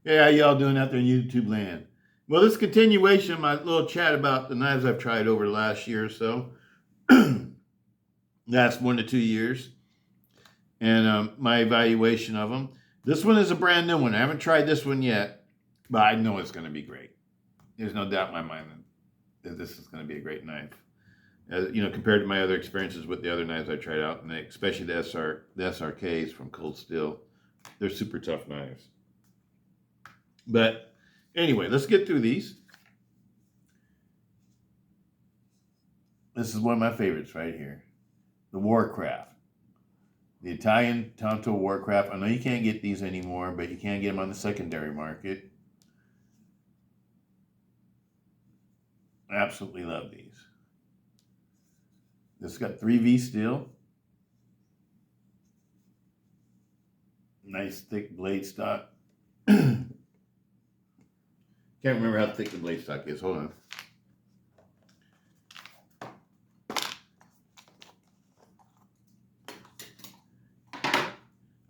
Hey, how y'all doing out there in YouTube land? Well, this continuation of my little chat about the knives I've tried over the last year or so, last 1 to 2 years, and my evaluation of them. This one is a brand new one. I haven't tried this one yet, but I know it's going to be great. There's no doubt in my mind that this is going to be a great knife. Compared to my other experiences with the other knives I tried out, and especially the SRKs from Cold Steel, they're super tough knives. But anyway, let's get through these. This is one of my favorites right here. The Warcraft. The Italian Tanto Warcraft. I know you can't get these anymore, but you can get them on the secondary market. Absolutely love these. This got 3V steel. Nice thick blade stock. Can't remember how thick the blade stock is. Hold on.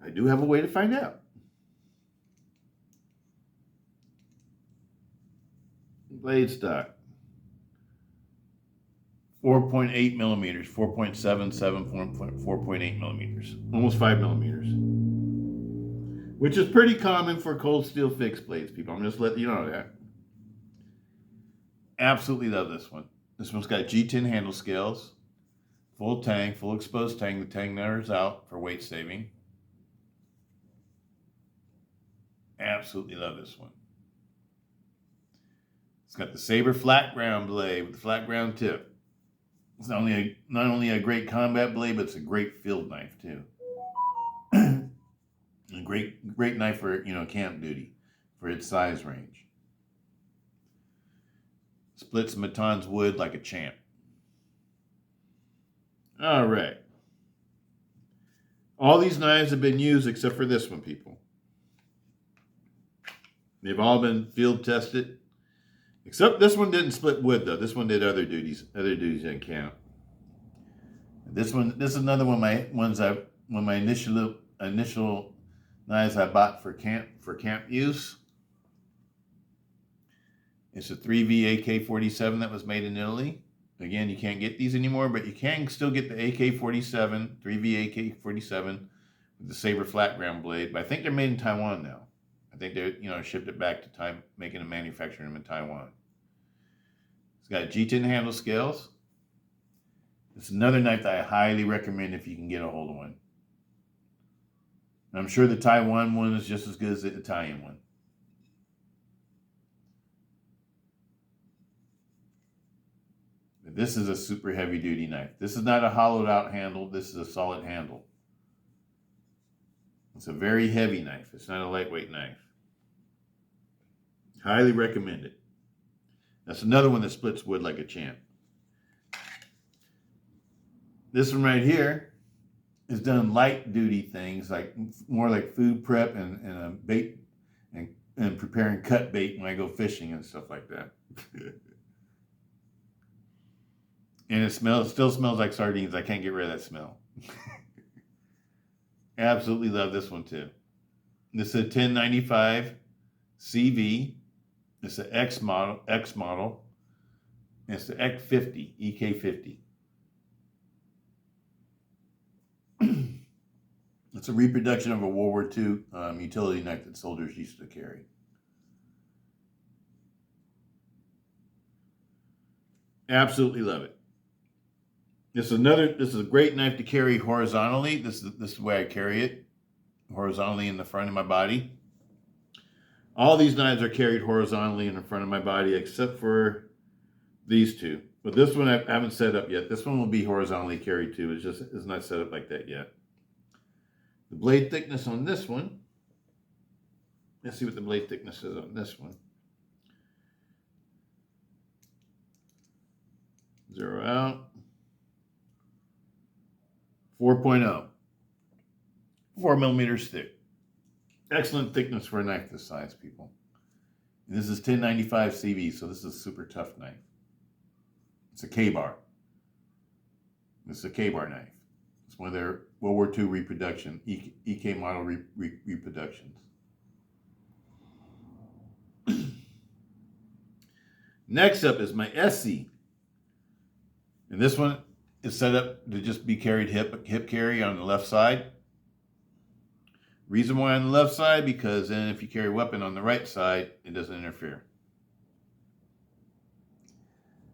I do have a way to find out. Blade stock. 4.8 millimeters, 4.77, 4.8 millimeters, almost 5 millimeters, which is pretty common for cold steel fixed blades, people. I'm just letting you know that. Absolutely love this one. This one's got G10 handle scales, full tang, full exposed tang. The tang nutters out for weight saving. Absolutely love this one. It's got the Saber flat ground blade with the flat ground tip. It's not only a great combat blade, but it's a great field knife too. A great knife for camp duty, for its size range. Splits Maton's wood like a champ. All right. All these knives have been used except for this one, people. They've all been field tested. Except this one didn't split wood though. This one did other duties. Other duties didn't count. This is another one of my initial knives I bought for camp use. It's a 3V AK-47 that was made in Italy. Again, you can't get these anymore, but you can still get the AK-47, 3V AK-47 with the Saber flat ground blade. But I think they're made in Taiwan now. I think they shipped it back to time, making and manufacturing them in Taiwan. It's got G10 handle scales. It's another knife that I highly recommend if you can get a hold of one. I'm sure the Taiwan one is just as good as the Italian one. But this is a super heavy duty knife. This is not a hollowed out handle. This is a solid handle. It's a very heavy knife. It's not a lightweight knife. Highly recommend it. That's another one that splits wood like a champ. This one right here is done light duty things, like more like food prep and bait and preparing cut bait when I go fishing and stuff like that. And it still smells like sardines. I can't get rid of that smell. Absolutely love this one too. This is a 1095 CV. It's the X model. It's the EK50, EK50. It's a reproduction of a World War II utility knife that soldiers used to carry. Absolutely love it. This is a great knife to carry horizontally. This is the way I carry it, horizontally in the front of my body. All these knives are carried horizontally in the front of my body except for these two. But this one I haven't set up yet. This one will be horizontally carried too. It's not set up like that yet. The blade thickness on this one. Let's see what the blade thickness is on this one. Zero out. 4.0. 4 millimeters thick. Excellent thickness for a knife this size, people. And this is 1095 CV, so this is a super tough knife. It's a K-bar. This is a K-bar knife. It's one of their World War II reproduction, EK model reproductions. Next up is my SC. And this one is set up to just be carried hip carry on the left side. Reason why on the left side, because then if you carry a weapon on the right side, it doesn't interfere.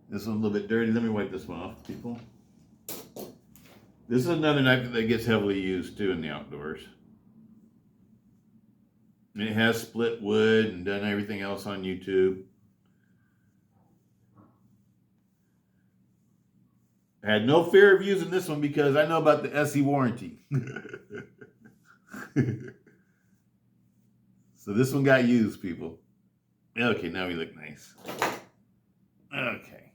This one's a little bit dirty. Let me wipe this one off, people. This is another knife that gets heavily used too in the outdoors. And it has split wood and done everything else on YouTube. I had no fear of using this one because I know about the SE warranty. So this one got used, people. Okay, now we look nice. Okay.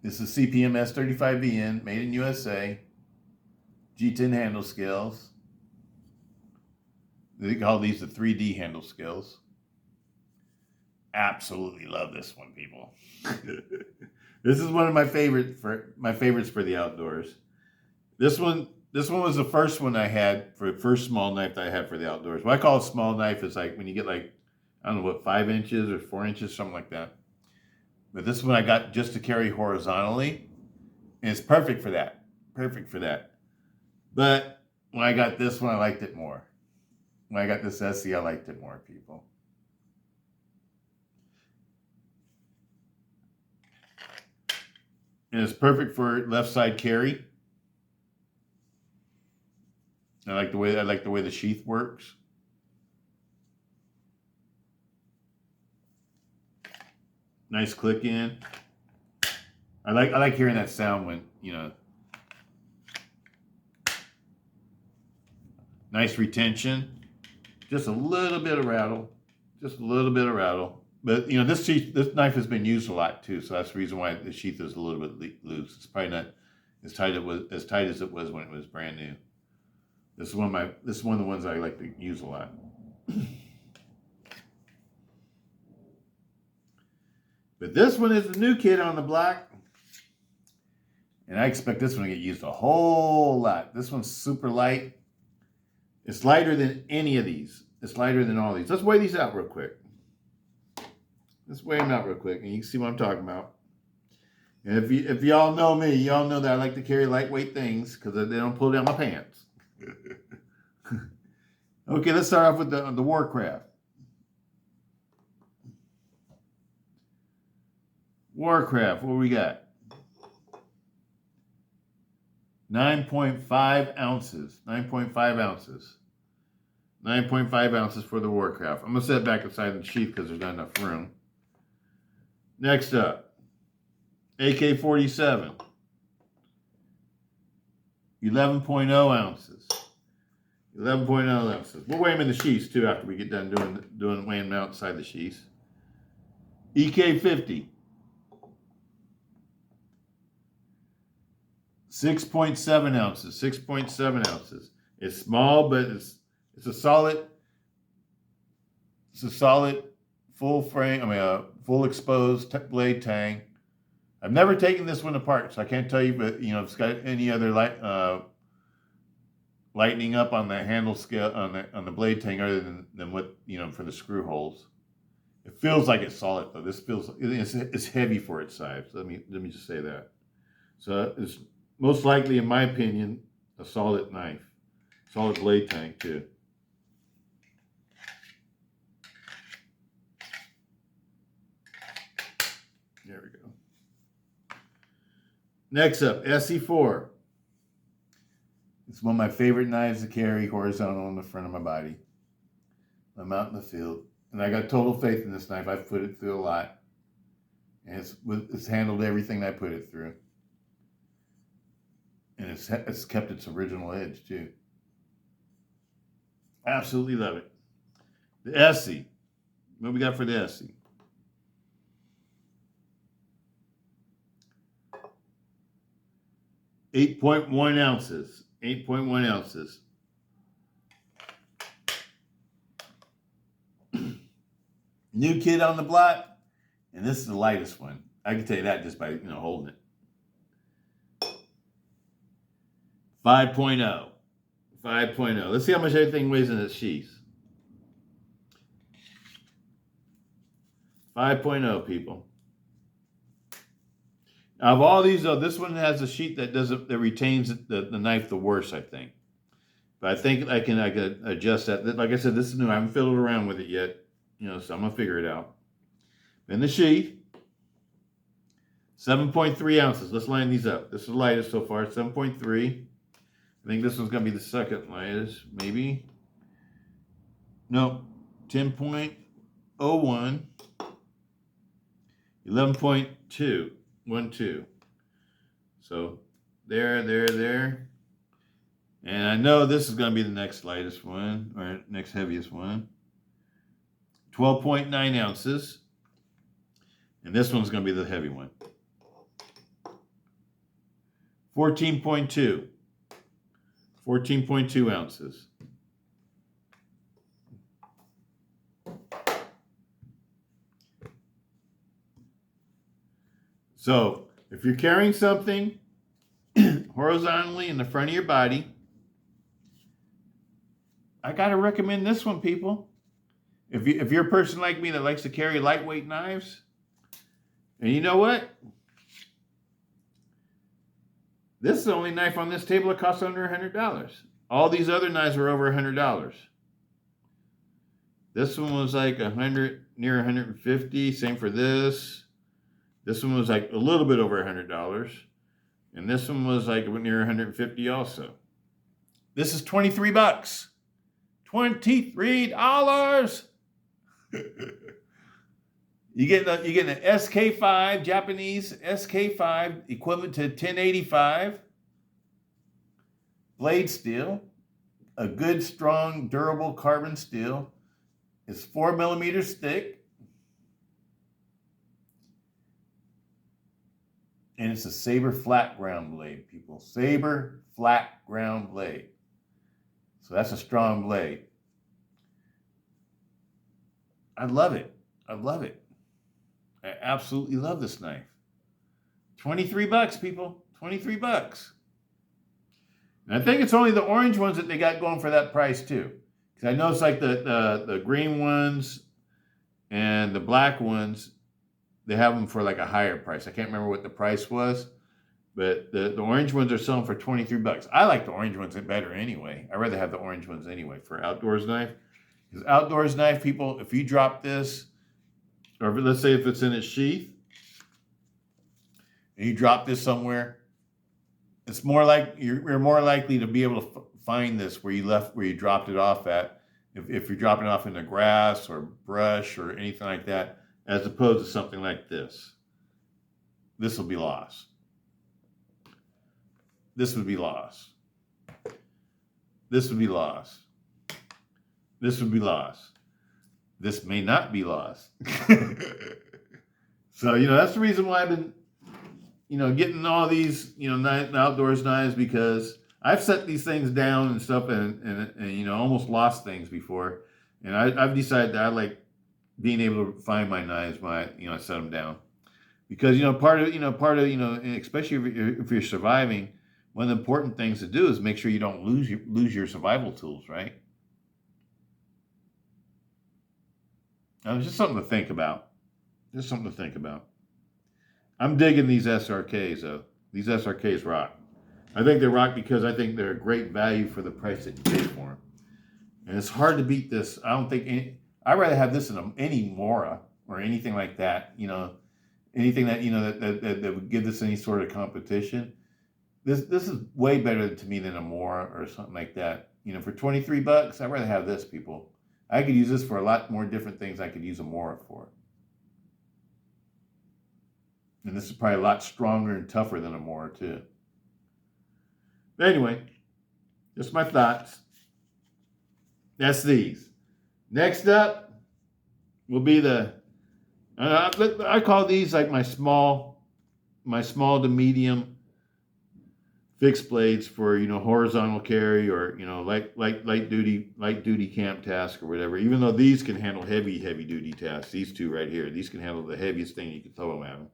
This is CPM S35VN, made in USA. G10 handle scales. They call these the 3D handle scales. Absolutely love this one, people. This is one of my favorites for the outdoors. This one was the first one I had for the first small knife that I had for the outdoors. What I call a small knife is like when you get like, I don't know what, 5 inches or 4 inches, something like that. But this one I got just to carry horizontally. And it's perfect for that. Perfect for that. But when I got this one, I liked it more. When I got this SE, I liked it more, people. And it's perfect for left side carry. I like the way the sheath works. Nice click in. I like hearing that sound when, you know. Nice retention. Just a little bit of rattle. Just a little bit of rattle. But you know, this knife has been used a lot too, so that's the reason why the sheath is a little bit loose. It's probably not as tight as it was when it was brand new. This is one of the ones I like to use a lot. But this one is the new kid on the block. And I expect this one to get used a whole lot. This one's super light. It's lighter than any of these. It's lighter than all these. Let's weigh these out real quick. Let's weigh them out real quick, and you can see what I'm talking about. And if y'all know me, y'all know that I like to carry lightweight things because they don't pull down my pants. Okay, let's start off with the Warcraft. Warcraft, what we got? 9.5 ounces. 9.5 ounces. 9.5 ounces for the Warcraft. I'm going to set it back inside the sheath because there's not enough room. Next up, AK-47. 11.0 ounces. 11.0 ounces. We'll weigh them in the sheaths too after we get done doing weighing them outside the sheaths. EK-50. 6.7 ounces. 6.7 ounces. It's small, but it's a solid. It's a solid full frame. I mean, full exposed blade tang. I've never taken this one apart, so I can't tell you. But you know, if it's got any other lightening up on the handle scale on the blade tang other than what, you know, for the screw holes. It feels like it's solid though. This feels it's heavy for its size. Let me just say that. So it's most likely, in my opinion, a solid knife, solid blade tang too. There we go. Next up, SE4. It's one of my favorite knives to carry horizontal on the front of my body. I'm out in the field, and I got total faith in this knife. I've put it through a lot, and it's handled everything I put it through, and it's kept its original edge too. Absolutely love it. The SE. What we got for the SE? .1 ounces. 8.1 ounces. New kid on the block, and this is the lightest one. I can tell you that just by, you know, holding it. 5.0. 5.0. Let's see how much everything weighs in its sheath. 5.0, people. Of all these, though, this one has a sheet that retains the knife the worst, I think. But I think I can adjust that. Like I said, this is new. I haven't fiddled around with it yet, so I'm gonna figure it out. In the sheath, 7.3 ounces. Let's line these up. This is the lightest so far, 7.3. I think this one's gonna be the second lightest, maybe. No, 10.01, 11.2. 1, 2. So there. And I know this is going to be the next lightest one, or next heaviest one. 12.9 ounces. And this one's going to be the heavy one. 14.2. 14.2 ounces. So, if you're carrying something horizontally in the front of your body, I gotta recommend this one, people. If you're a person like me that likes to carry lightweight knives, and you know what? This is the only knife on this table that costs under $100. All these other knives are over $100. This one was like 100, near 150. Same for this. This one was like a little bit over $100. And this one was like near 150 also. This is 23 bucks. $23. You get an SK5, Japanese SK5, equivalent to 1085. Blade steel. A good, strong, durable carbon steel. It's 4 millimeters thick. And it's a saber flat ground blade, people. Saber flat ground blade. So that's a strong blade. I love it. I love it. I absolutely love this knife. 23 bucks, people. 23 bucks. And I think it's only the orange ones that they got going for that price too. Because I know it's like the green ones and the black ones, they have them for like a higher price. I can't remember what the price was, but the orange ones are selling for 23 bucks. I like the orange ones better anyway. I'd rather have the orange ones anyway for outdoors knife. Because outdoors knife, people, if you drop this, or let's say if it's in its sheath, and you drop this somewhere, it's more like you're more likely to be able to find this where you dropped it off at, if you're dropping it off in the grass or brush or anything like that, as opposed to something like this. This will be lost. This would be lost. This would be lost. This would be lost. This may not be lost. So, that's the reason why I've been, getting all these, outdoors knives, because I've set these things down and stuff and almost lost things before. And I've decided that I like being able to find my knives when I set them down, because part of especially if you're surviving, one of the important things to do is make sure you don't lose your survival tools, right? It's just something to think about. Just something to think about. I'm digging these SRKs though. These SRKs rock. I think they rock because I think they're a great value for the price that you pay for them, and it's hard to beat this. I don't think I'd rather have this in any Mora or anything like that, anything that, that would give this any sort of competition. This is way better to me than a Mora or something like that. For 23 bucks, I'd rather have this, people. I could use this for a lot more different things I could use a Mora for. And this is probably a lot stronger and tougher than a Mora too. But anyway, just my thoughts. That's these. Next up will be I call these like my small to medium fixed blades for, horizontal carry or, light duty camp task or whatever. Even though these can handle heavy duty tasks, these two right here, these can handle the heaviest thing you can throw them at them.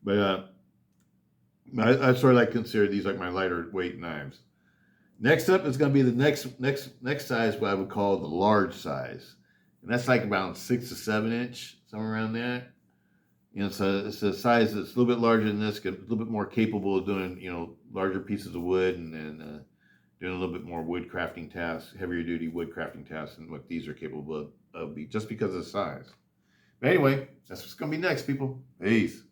But I sort of consider these like my lighter weight knives. Next up is going to be the next size, what I would call the large size. And that's like around 6 to 7 inch, somewhere around that. You know, so it's a size that's a little bit larger than this, a little bit more capable of doing, you know, larger pieces of wood and doing a little bit more wood crafting tasks, heavier duty wood crafting tasks than what these are capable of just because of the size. But anyway, that's what's going to be next, people. Peace.